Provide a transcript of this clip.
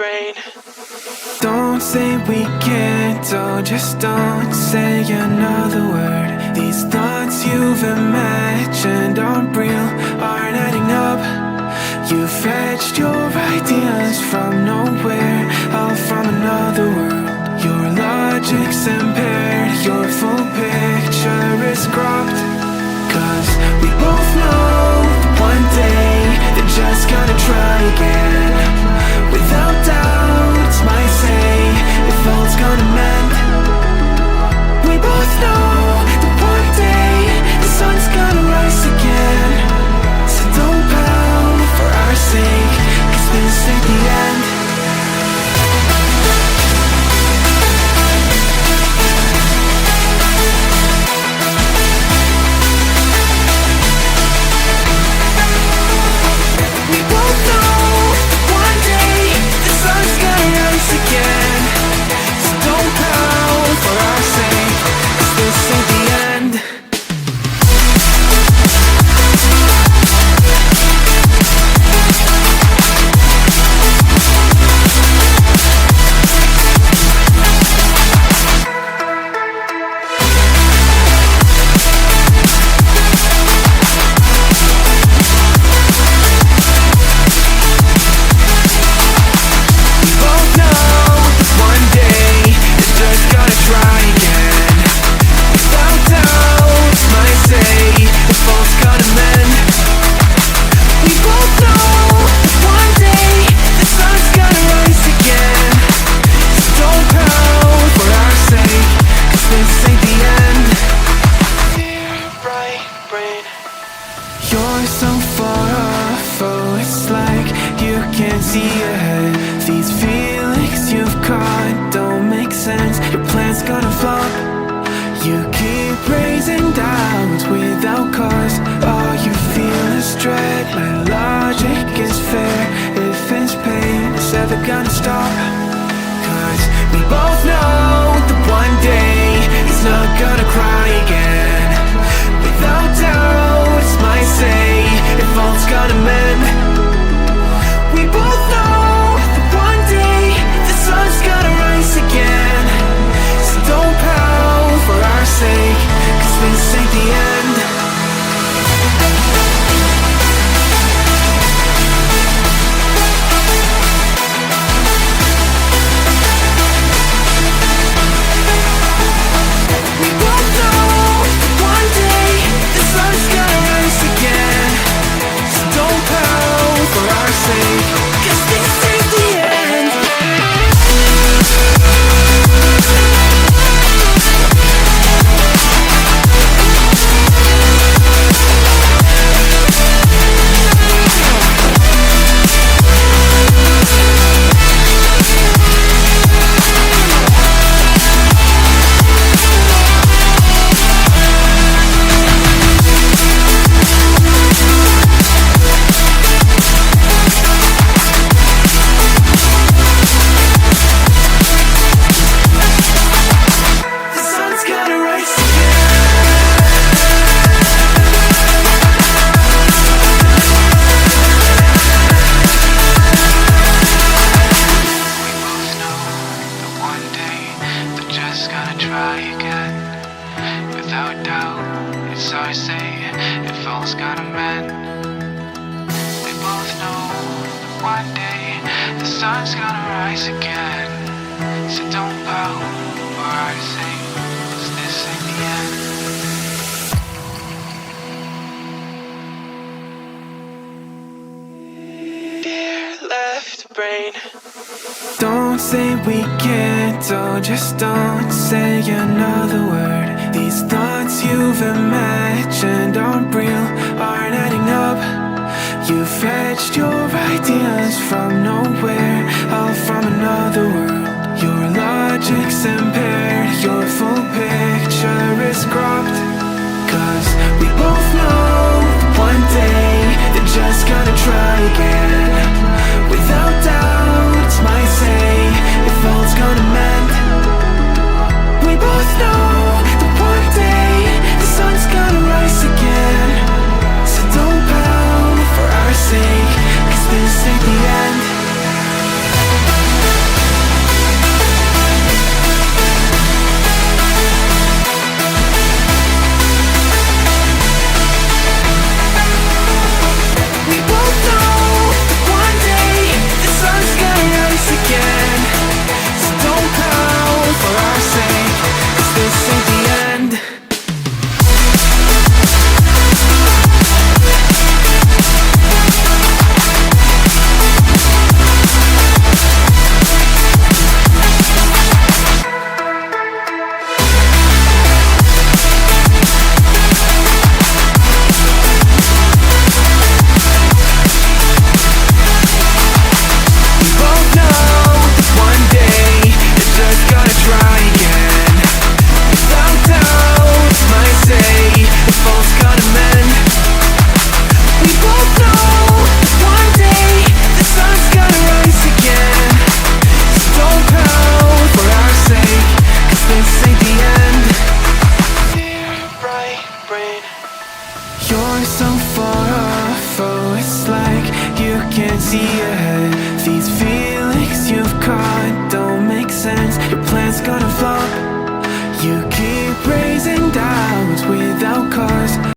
brain. Don't say we can't, oh, just don't say another word. These thoughts you've imagined aren't real, aren't adding up. You fetched your ideas from nowhere, all from another world. Your logic's impaired, your full picture is cropped. Cause we both know one day they're just gonna try again. Without doubt, might say if all's gonna mend. We both know that one day the sun's gonna rise again. So don't pout for our sake, cause this ain't the end. You're so far off, oh, it's like you can't see ahead. These feelings you've caught don't make sense, your plan's gonna flop. You keep raising doubts without cause, all you feel is dread. My logic is fair, if it's pain, it's ever gonna stop. Cause we both know that one day he's not gonna cry again. Without doubt, might say if all's gonna mend. We both know that one day the sun's gonna rise again. So don't pout for our sake, cause this ain't the end. Without doubt, it's our say if all's gonna mend. We both know that one day the sun's gonna rise again. So don't pout for our sake, cause this ain't the end. Dear left brain. Don't say we can't, oh, just don't say another word. These thoughts you've imagined aren't real, aren't adding up. You fetched your ideas from nowhere, all from another world. Your logic's impaired, your full picture is cropped. Cause we both know one day they're just gonna try again. Without doubt, might say if all's gonna mend. We both know that one day the sun's gonna rise again. So don't pout for our sake, cause this ain't the end. can't see ahead. These feelings you've caught don't make sense. Your plan's gonna flop. You keep raising doubts without cause.